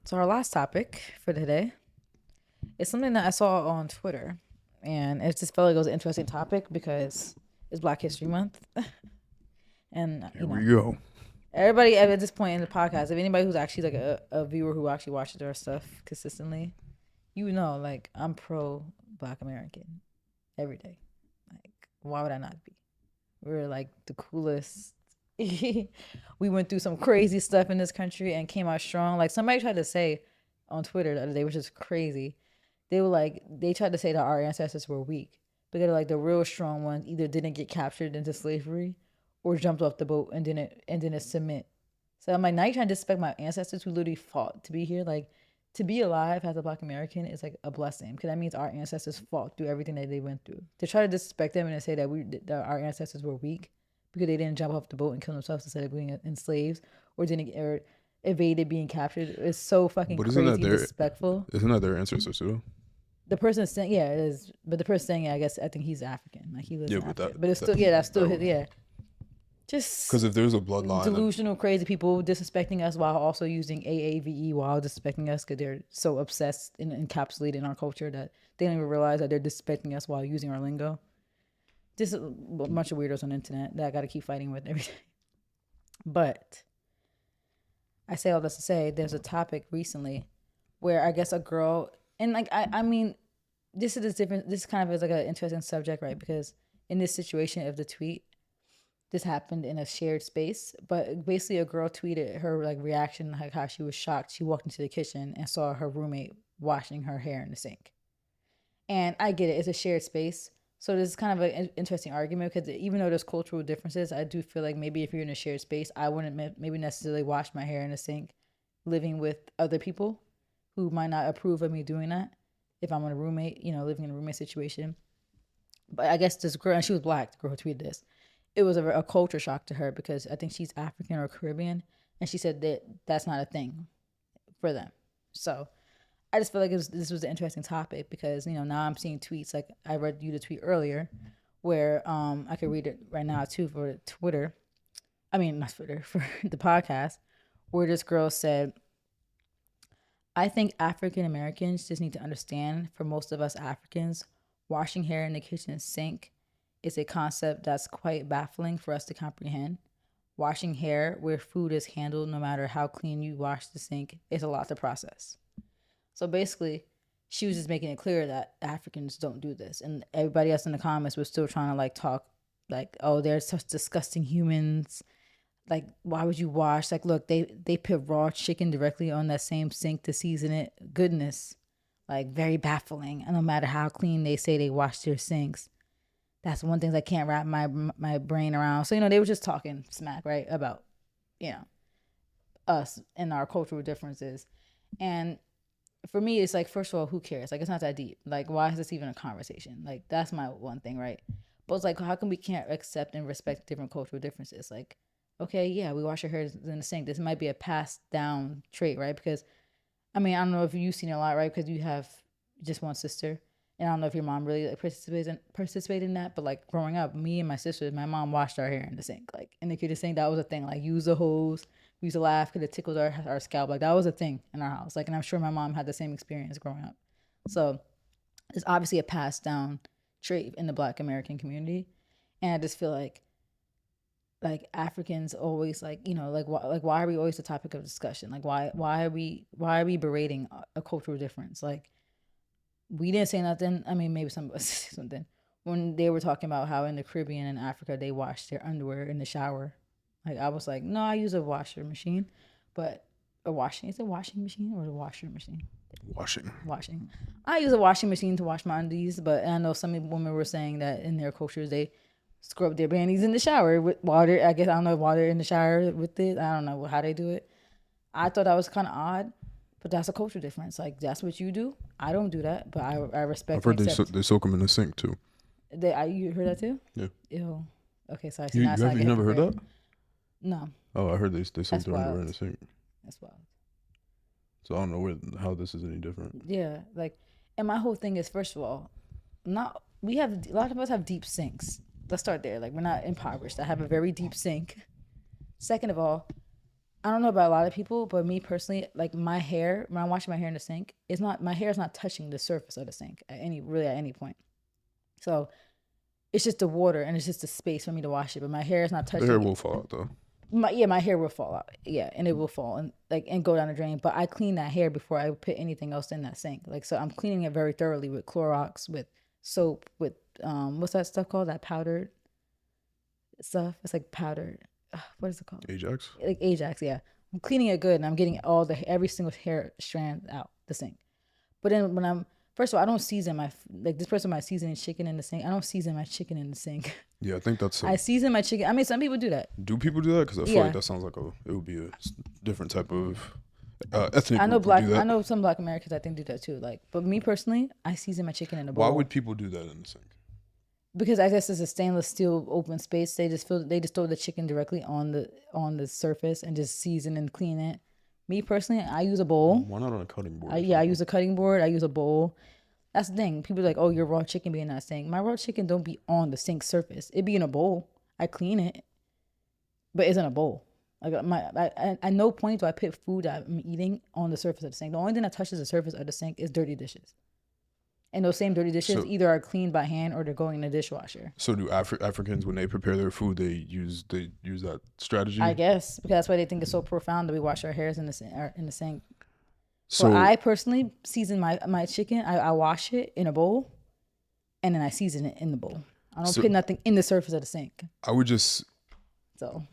So our last topic for today is something that I saw on Twitter, and it just felt like it was an interesting topic because it's Black History Month, and Here we go. everybody at this point in the podcast, if anybody who's actually like a viewer who actually watches our stuff consistently, like I'm pro Black American every day. Like, why would I not be? We're like the coolest. We went through some crazy stuff in this country and came out strong. Like somebody tried to say on Twitter the other day, which is crazy. They tried to say that our ancestors were weak because like the real strong ones either didn't get captured into slavery or jumped off the boat and didn't submit. So I'm like, now you're trying to disrespect my ancestors who literally fought to be here. Like to be alive as a Black American is like a blessing because that means our ancestors fought through everything that they went through. To try to disrespect them and to say that our ancestors were weak because they didn't jump off the boat and kill themselves instead of being enslaved or evaded being captured is so fucking But isn't that crazy and their disrespectful. isn't that their ancestors too? The person saying, yeah, it is, but the person saying, yeah, I guess I think he's African, like he lives Yeah, in but Africa, but it's still, yeah, that's still, yeah, because just if there's a bloodline, delusional, crazy people disrespecting us while also using AAVE while disrespecting us because they're so obsessed and encapsulated in our culture that they don't even realize that they're disrespecting us while using our lingo. Just a bunch of weirdos on the internet that I got to keep fighting with every day. But I say all this to say there's a topic recently where I guess a girl and like I mean this is different. This kind of is like an interesting subject, right? Because in this situation of the tweet, this happened in a shared space, but basically a girl tweeted her like reaction, like how she was shocked. She walked into the kitchen and saw her roommate washing her hair in the sink. And I get it; it's a shared space. So this is kind of an interesting argument because even though there's cultural differences, I do feel like maybe if you're in a shared space, I wouldn't maybe necessarily wash my hair in the sink, living with other people who might not approve of me doing that. If I'm with a roommate, living in a roommate situation. But I guess this girl, and she was Black, the girl who tweeted this, it was a culture shock to her because I think she's African or Caribbean. And she said that that's not a thing for them. So I just feel like this was an interesting topic because, now I'm seeing tweets like I read you the tweet earlier where I could read it right now too for Twitter. I mean, not Twitter, for the podcast, where this girl said, I think African Americans just need to understand for most of us Africans, washing hair in the kitchen sink is a concept that's quite baffling for us to comprehend. Washing hair where food is handled, no matter how clean you wash the sink, is a lot to process. So basically, she was just making it clear that Africans don't do this. And everybody else in the comments was still trying to like talk like, oh, they're such disgusting humans. Like, why would you wash? Like, look, they put raw chicken directly on that same sink to season it. Goodness, like very baffling. And no matter how clean they say they wash their sinks, that's one thing I can't wrap my brain around. So they were just talking smack, right, about you know us and our cultural differences. And for me, it's like, first of all, who cares? Like, it's not that deep. Like, why is this even a conversation? Like, that's my one thing, right? But it's like, how come we can't accept and respect different cultural differences? Like, okay, yeah, we wash our hair in the sink. This might be a passed down trait, right? Because, I mean, I don't know if you've seen it a lot, right? Because you have just one sister. And I don't know if your mom really like participated in that, but like growing up, me and my sisters, my mom washed our hair in the sink, like in the kitchen sink. That was a thing. Like use the hose. We used to laugh because it tickled our scalp. Like that was a thing in our house. Like, and I'm sure my mom had the same experience growing up. So it's obviously a passed down trait in the Black American community, and I just feel like Africans always like why are we always the topic of discussion? Like why are we berating a cultural difference? Like we didn't say nothing. I mean, maybe some of us said something when they were talking about how in the Caribbean and Africa they wash their underwear in the shower. Like I was like, no, I use a washer machine, but is it a washing machine or a washer machine? washing. Washing. I use a washing machine to wash my undies, but I know some women were saying that in their cultures they scrub their panties in the shower with water. I guess I don't know, water in the shower with it. I don't know how they do it. I thought that was kind of odd, but that's a culture difference. Like that's what you do. I don't do that, but I I've respect and heard accept. they soak them in the sink too. You heard that too? Yeah. Ew. Okay, sorry. See, You now you it's have like you a never heard hypocrite. that? No, Oh, I heard they soak that's their underwear wild. in the sink. That's wild. So I don't know how this is any different. Yeah, like, and my whole thing is, first of all, not we have a lot of us have deep sinks. Let's start there. Like, we're not impoverished. I have a very deep sink. Second of all, I don't know about a lot of people, but me personally, like my hair, when I'm washing my hair in the sink, it's not my hair is not touching the surface of the sink at any point. So it's just the water and it's just the space for me to wash it. But my hair is not The hair touching will fall out though. my hair will fall out. Yeah, and it will fall and go down the drain. But I clean that hair before I put anything else in that sink. Like so I'm cleaning it very thoroughly with Clorox, with soap, with what's that stuff called? That powdered stuff. It's like powdered. What is it called? Ajax. Like Ajax, yeah. I'm cleaning it good and I'm getting every single hair strand out the sink. But then when I'm first of all, I don't season my like this person might season chicken in the sink. I don't season my chicken in the sink. Yeah, I think that's. I season my chicken. I mean, some people do that. Do people do that? Because I feel Yeah. like that sounds like it would be a different type of ethnic. I know group would do that. I know some Black Americans I think do that too. Like, but me personally, I season my chicken in a bowl. Why would people do that in the sink? Because I guess it's a stainless steel open space. They just throw the chicken directly on the surface and just season and clean it. Me personally, I use a bowl. Why not on a cutting board? I use a cutting board. I use a bowl. That's the thing. People are like, oh, your raw chicken be in that sink. My raw chicken don't be on the sink surface. It be in a bowl. I clean it, but it's in a bowl. Like at no point do I put food that I'm eating on the surface of the sink. The only thing that touches the surface of the sink is dirty dishes. And those same dirty dishes either are cleaned by hand or they're going in the dishwasher. So do Africans when they prepare their food, they use that strategy? I guess because that's why they think it's so profound that we wash our hairs in the sink. So Well, I personally season my chicken. I wash it in a bowl, and then I season it in the bowl. I don't put nothing in the surface of the sink. I would just So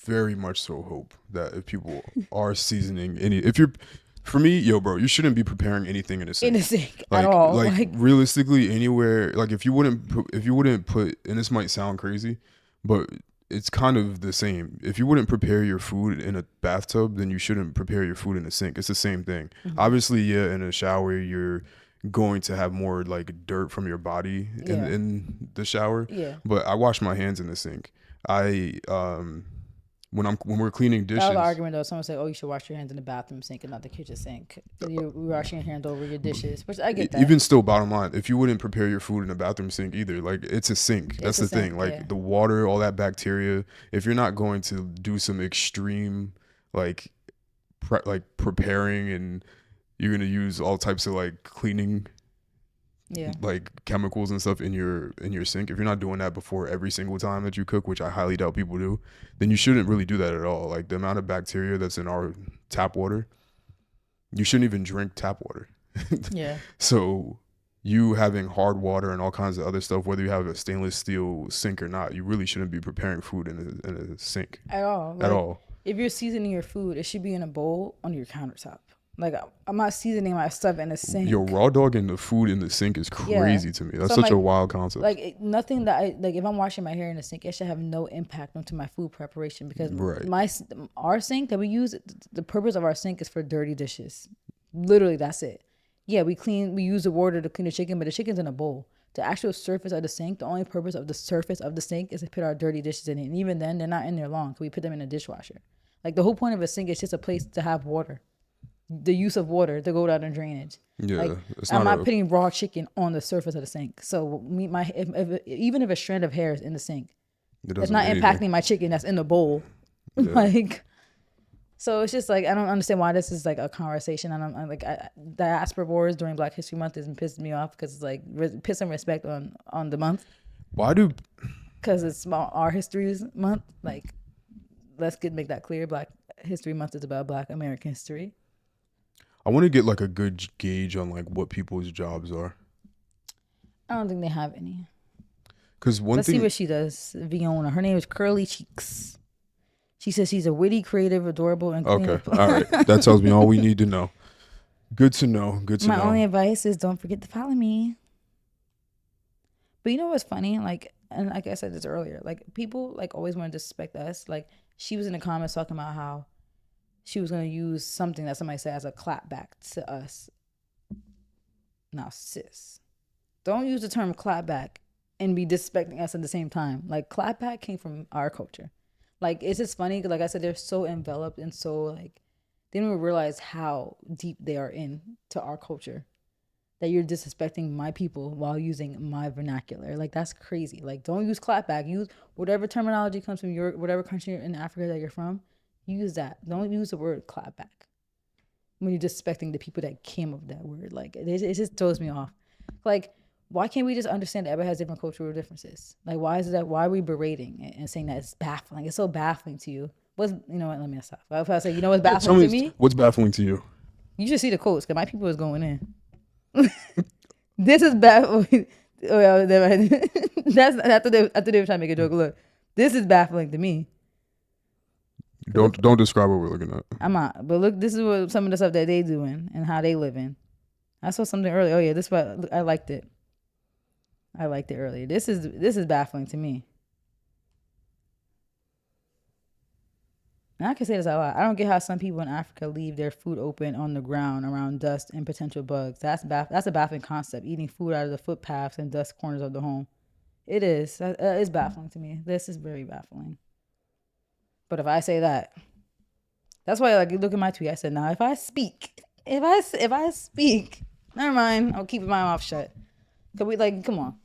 very much so hope that if people are seasoning if you're, for me, yo, bro, you shouldn't be preparing anything in the sink. in the sink Like, at all. like realistically, anywhere. Like if you wouldn't put, and this might sound crazy, but it's kind of the same. If you wouldn't prepare your food in a bathtub, then you shouldn't prepare your food in a sink. It's the same thing. Mm-hmm. Obviously, yeah, in a shower, you're going to have more like dirt from your body in the shower. Yeah. But I wash my hands in the sink. When we're cleaning dishes. That was an argument though. Someone said, "Oh, you should wash your hands in the bathroom sink and not the kitchen sink. You're washing your hands over your dishes," which I get that. Even still, bottom line, if you wouldn't prepare your food in a bathroom sink either, like it's a sink. That's the thing. Like the water, all that bacteria. If you're not going to do some extreme, like preparing, and you're gonna use all types of like cleaning, like chemicals and stuff in your sink. If you're not doing that before every single time that you cook, which I highly doubt people do, then you shouldn't really do that at all. Like the amount of bacteria that's in our tap water, you shouldn't even drink tap water. Yeah. So you having hard water and all kinds of other stuff, whether you have a stainless steel sink or not, you really shouldn't be preparing food in a sink At all. at all. If you're seasoning your food, it should be in a bowl on your countertop. Like I'm not seasoning my stuff in a sink. Your raw dog and the food in the sink is crazy to me. That's such a wild concept. Like nothing that I like. If I'm washing my hair in the sink, it should have no impact onto my food preparation because our sink that we use, the purpose of our sink is for dirty dishes. Literally, that's it. Yeah, we use the water to clean the chicken, but the chicken's in a bowl. The actual surface of the sink, the only purpose of the surface of the sink is to put our dirty dishes in it. And even then, they're not in there long. We put them in a dishwasher. Like the whole point of a sink is just a place to have water. The use of water to go down the drainage. Yeah, like, I'm not putting raw chicken on the surface of the sink. So even if a strand of hair is in the sink, it's not impacting my chicken that's in the bowl. Yeah. Like, so it's just like I don't understand why this is like a conversation. And I'm like diaspora wars during Black History Month isn't pissing me off because it's like piss some respect on the month. Why do? Because it's our history month. Like, let's make that clear. Black History Month is about Black American history. I want to get like a good gauge on like what people's jobs are. I don't think they have any. Because let's see what she does. Viona. Her name is Curly Cheeks. She says she's a witty, creative, adorable, and clean. Okay, all right. That tells me all we need to know. Good to know. Good to know. My only advice is don't forget to follow me. But you know what's funny? Like, and like I said this earlier, like people like always want to disrespect us. Like she was in the comments talking about how she was going to use something that somebody said as a clapback to us. Now, sis, don't use the term clapback and be disrespecting us at the same time. Like, clapback came from our culture. Like, it's just funny because, like I said, they're so enveloped and so, like, they don't even realize how deep they are into our culture. That you're disrespecting my people while using my vernacular. Like, that's crazy. Like, don't use clapback. Use whatever terminology comes from whatever country in Africa that you're from. Use that. Don't use the word clapback when you're disrespecting the people that came up with that word. Like, it just throws me off. Like, why can't we just understand that everybody has different cultural differences? Like, why is it that? Why are we berating and saying that it's baffling? It's so baffling to you. What's, you know what? Let me stop. If I say, you know what's baffling to me? What's baffling to you? You should see the quotes because my people is going in. This is baffling. Oh, yeah, that's after they were trying to make a joke. Look, this is baffling to me. Don't describe what we're looking at. I'm not. But look, this is what some of the stuff that they doing and how they living. I saw something earlier. Oh yeah, this what I liked it. I liked it earlier. This is baffling to me. And I can say this a lot. I don't get how some people in Africa leave their food open on the ground around dust and potential bugs. That's a baffling concept. Eating food out of the footpaths and dust corners of the home. It is. It's baffling to me. This is very baffling. But if I say that, that's why, like, you look at my tweet. I said, "Now, if I speak, never mind. I'll keep my mouth shut." Cause we like, come on.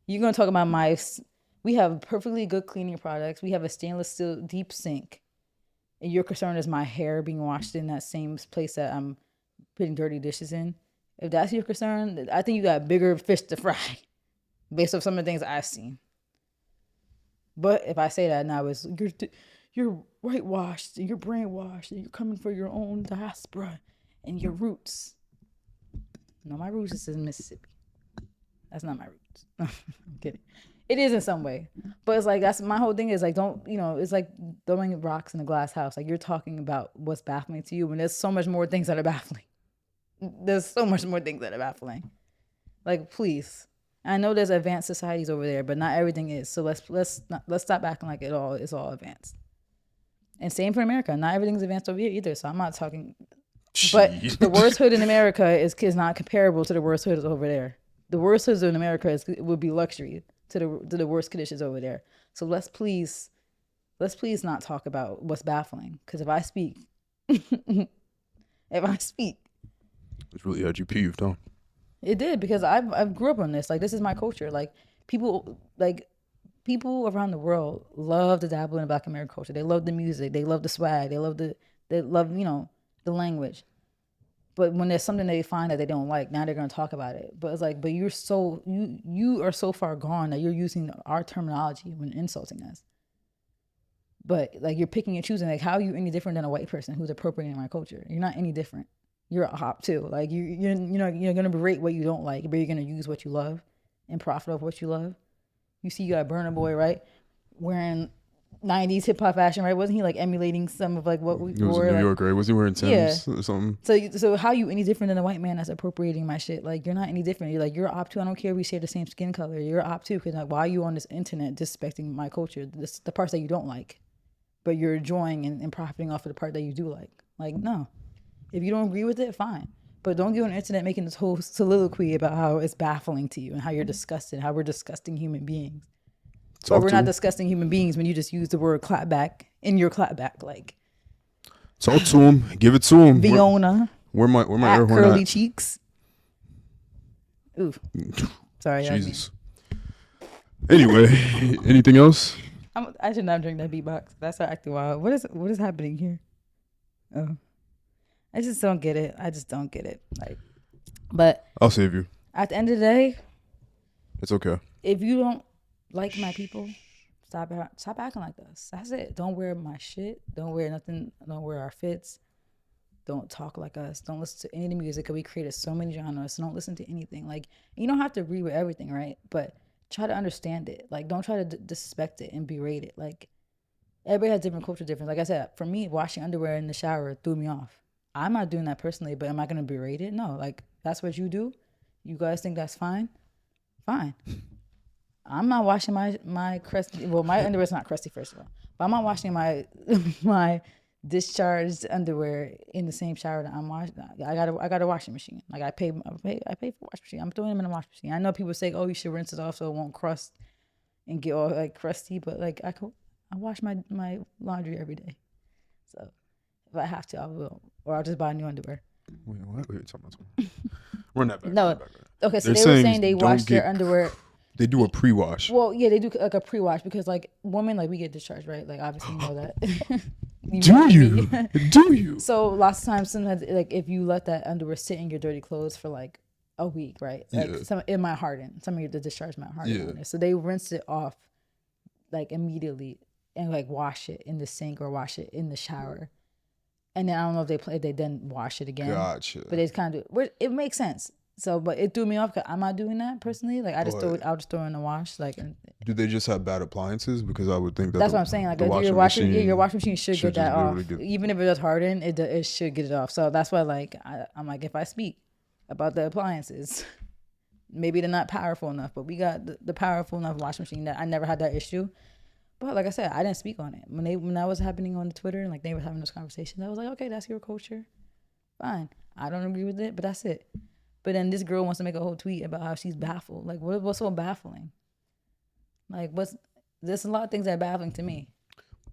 You're gonna talk about mice? We have perfectly good cleaning products. We have a stainless steel deep sink. And your concern is my hair being washed in that same place that I'm putting dirty dishes in. If that's your concern, I think you got bigger fish to fry based off some of the things I've seen. But if I say that now, it's you're whitewashed, and you're brainwashed, and you're coming for your own diaspora and your roots. No, my roots is in Mississippi. That's not my roots. I'm kidding. It is in some way, but it's like, that's my whole thing is like, don't, you know, it's like throwing rocks in a glass house. Like, you're talking about what's baffling to you when there's so much more things that are baffling. There's so much more things that are baffling. Like, please. I know there's advanced societies over there, but not everything is. So let's stop acting like it's all advanced. And same for America. Not everything's advanced over here either. So I'm not talking. Jeez. But the worst hood in America is not comparable to the worst hoods over there. The worst hoods in America would be luxury to the worst conditions over there. So let's please not talk about what's baffling. Because if I speak, it's really had you peeved, huh? It did, because I grew up on this. Like, this is my culture. Like, people around the world love to dabble in Black American culture. They love the music. They love the swag. They love you know, the language. But when there's something they find that they don't like, now they're gonna talk about it. But it's like, but you are so far gone that you're using our terminology when insulting us. But like, you're picking and choosing. Like, how are you any different than a white person who's appropriating my culture? You're not any different. You're a hop too. Like, you're gonna berate what you don't like, but you're gonna use what you love and profit off what you love. You see, you got Burna Boy, right, wearing 90s hip hop fashion, right? Wasn't he like emulating some of like what we wore? It was in New York, right? Was he wearing Timbs or something? So how you any different than a white man that's appropriating my shit? Like, you're not any different. You're like, you're op too. I don't care if we share the same skin color. You're op too, because like, why are you on this internet disrespecting my culture? The parts that you don't like, but you're enjoying and profiting off of the part that you do like. Like, no. If you don't agree with it, fine. But don't get on the internet making this whole soliloquy about how it's baffling to you and how you're disgusted, how we're disgusting human beings. But we're not disgusting human beings when you just use the word clapback in your clapback. Like, talk to him, give it to him. Fiona, where my air horn curly at? Cheeks. Ooh, sorry, Jesus. Anyway, anything else? I should not drink that beatbox. That's acting wild. What is happening here? Oh, I just don't get it. Like, but I'll save you. At the end of the day, it's okay. If you don't like my people, stop acting like this. That's it. Don't wear my shit. Don't wear nothing. Don't wear our fits. Don't talk like us. Don't listen to any of the music, because we created so many genres. So don't listen to anything. Like, you don't have to agree with everything, right? But try to understand it. Like, don't try to disrespect it and berate it. Like, everybody has different cultural difference. Like I said, for me, washing underwear in the shower threw me off. I'm not doing that personally, but am I going to berate it? No. Like, that's what you do. You guys think that's fine? Fine. I'm not washing my crusty. Well, my underwear's not crusty, first of all. But I'm not washing my my discharged underwear in the same shower that I'm washing. I got a washing machine. Like, I pay for a washing machine. I'm throwing them in a washing machine. I know people say, oh, you should rinse it off so it won't crust and get all like crusty. But like, I wash my laundry every day. So if I have to, I will, or I'll just buy new underwear. Wait, what are you talking about? Run that back. No. Okay, so they were saying they wash their underwear. They do a pre-wash. Well, yeah, they do like a pre-wash, because like women, like, we get discharged, right? Like, obviously you know that. Do you? Do you? So lots of times, sometimes, like if you let that underwear sit in your dirty clothes for like a week, right? Like it might harden. Some of the discharge might harden on it. So they rinse it off like immediately and like wash it in the sink or wash it in the shower. And then I don't know if they then wash it again. Gotcha. But they kind of do it makes sense. So, but it threw me off because I'm not doing that personally. Like I'll just throw it in the wash. Like, do they just have bad appliances? Because I would think that's what I'm saying. Like your washing machine should get that off. Even if it does harden, it should get it off. So that's why like I'm like, if I speak about the appliances, maybe they're not powerful enough, but we got the powerful enough washing machine that I never had that issue. But like I said, I didn't speak on it when that was happening on Twitter and like they were having those conversations. I was like, okay, that's your culture, fine. I don't agree with it, but that's it. But then this girl wants to make a whole tweet about how she's baffled. Like, what's so baffling? Like, there's a lot of things that are baffling to me.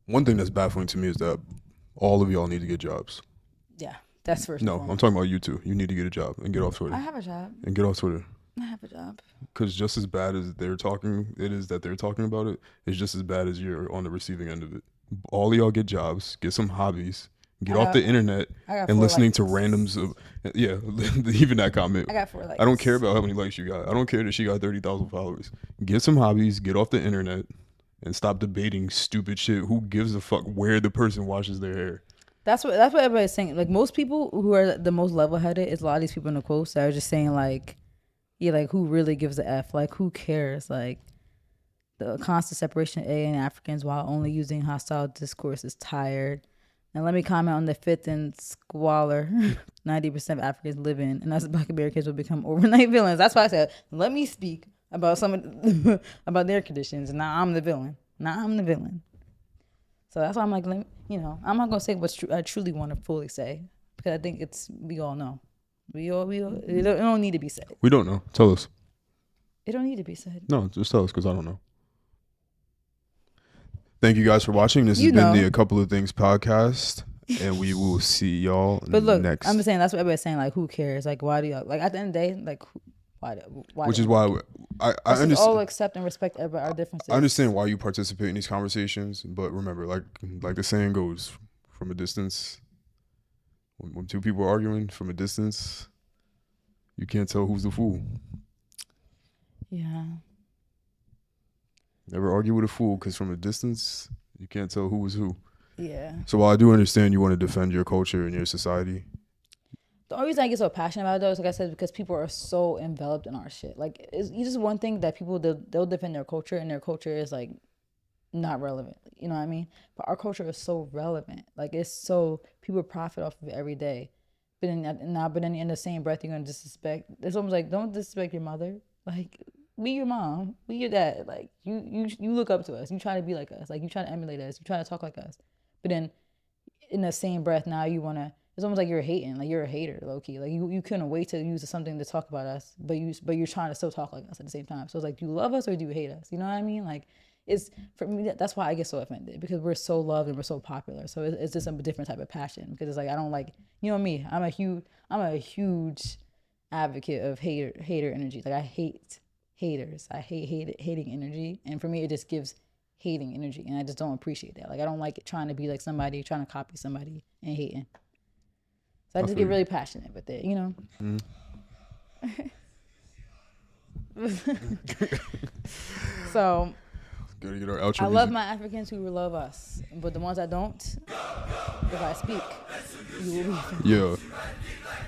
One thing that's baffling to me is that all of y'all need to get jobs. Yeah, that's first. No, I'm talking about you two. You need to get a job and get off Twitter. I have a job. And get off Twitter. I have a job. Because just as bad as they're talking about it, it's just as bad as you're on the receiving end of it. All of y'all get jobs, get some hobbies, get off the internet and listening to randoms. Even that comment. I got 4 likes. I don't care about how many likes you got. I don't care that she got 30,000 followers. Get some hobbies, get off the internet, and stop debating stupid shit. Who gives a fuck where the person washes their hair? That's what everybody's saying. Like most people who are the most level-headed is a lot of these people in the quotes that are just saying like, yeah, like who really gives a F? Like who cares? Like the constant separation of A and Africans while only using hostile discourse is tired. And let me comment on the fifth and squalor 90% of Africans live in, and that's Black Americans will become overnight villains. That's why I said, let me speak about about their conditions. And now I'm the villain. So that's why I'm like, I'm not gonna say what I truly want to fully say because I think we all know. It don't need to be said. We don't know. Tell us. It don't need to be said. No, just tell us because I don't know. Thank you guys for watching. This has been the A Couple of Things podcast, and we will see y'all next. I'm just saying that's what everybody's saying. Like, who cares? Like, why do y'all like at the end of the day? Like, why? Which is why I understand. All accept and respect our differences. I understand why you participate in these conversations, but remember, like the saying goes, from a distance. When two people are arguing from a distance, you can't tell who's the fool. Yeah. Never argue with a fool because from a distance, you can't tell who is who. Yeah. So while I do understand you want to defend your culture and your society. The only reason I get so passionate about it though is, like I said, because people are so enveloped in our shit. Like, it's just one thing that people, they'll defend their culture and their culture is like not relevant. You know what I mean? But our culture is so relevant. Like, it's so, people profit off of it every day. But then in the same breath, you're going to disrespect. It's almost like, don't disrespect your mother. Like, we your mom, we your dad. Like, you look up to us. You try to be like us. Like, you try to emulate us. You try to talk like us. But then in the same breath, now you want to, it's almost like you're hating. Like, you're a hater, low-key. Like, you couldn't wait to use something to talk about us, but you're trying to still talk like us at the same time. So it's like, do you love us or do you hate us? You know what I mean? Like, it's, for me, that's why I get so offended, because we're so loved and we're so popular. So it's just a different type of passion, because it's like, I don't like, you know me, I'm a huge advocate of hater energy. Like, I hate haters. I hate hating energy. And for me, it just gives hating energy. And I just don't appreciate that. Like, I don't like it trying to be like somebody, trying to copy somebody and hating. So I just get really passionate with it, you know? So gotta get our outro I music. love my Africans who love us, but the ones I don't, if I speak, you will be offended. Yeah,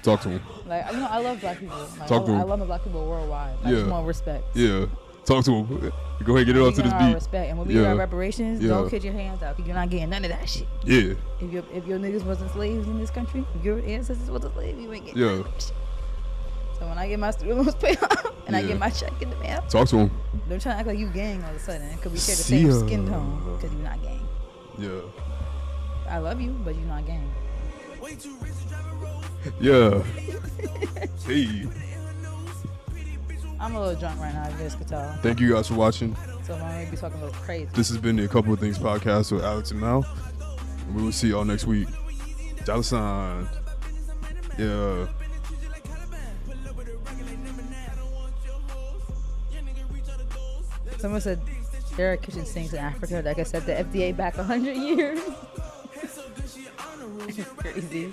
talk to them. Like, I love black people. Like, Talk to them. I love my black people worldwide. I just want respect. Yeah, talk to them. Go ahead, get it off to this beat. Respect. And when we got reparations, don't kid your hands out, because you're not getting none of that shit. Yeah. If your niggas wasn't slaves in this country, if your ancestors wasn't slaves, you ain't getting none of that shit. So when I get my student loans paid off and I get my check in the mail, talk to them. Don't try to act like you gang all of a sudden, because we share the same skin tone, because you're not gang. Yeah. I love you, but you're not gang. Yeah. Hey. I'm a little drunk right now, you guys could tell. Thank you guys for watching. So I'm going to be talking a little crazy. This has been the A Couple of Things podcast with Alex and Mal. We will see y'all next week. $. Yeah. Someone said there are kitchen sinks in Africa that could set the FDA back 100 years. Crazy.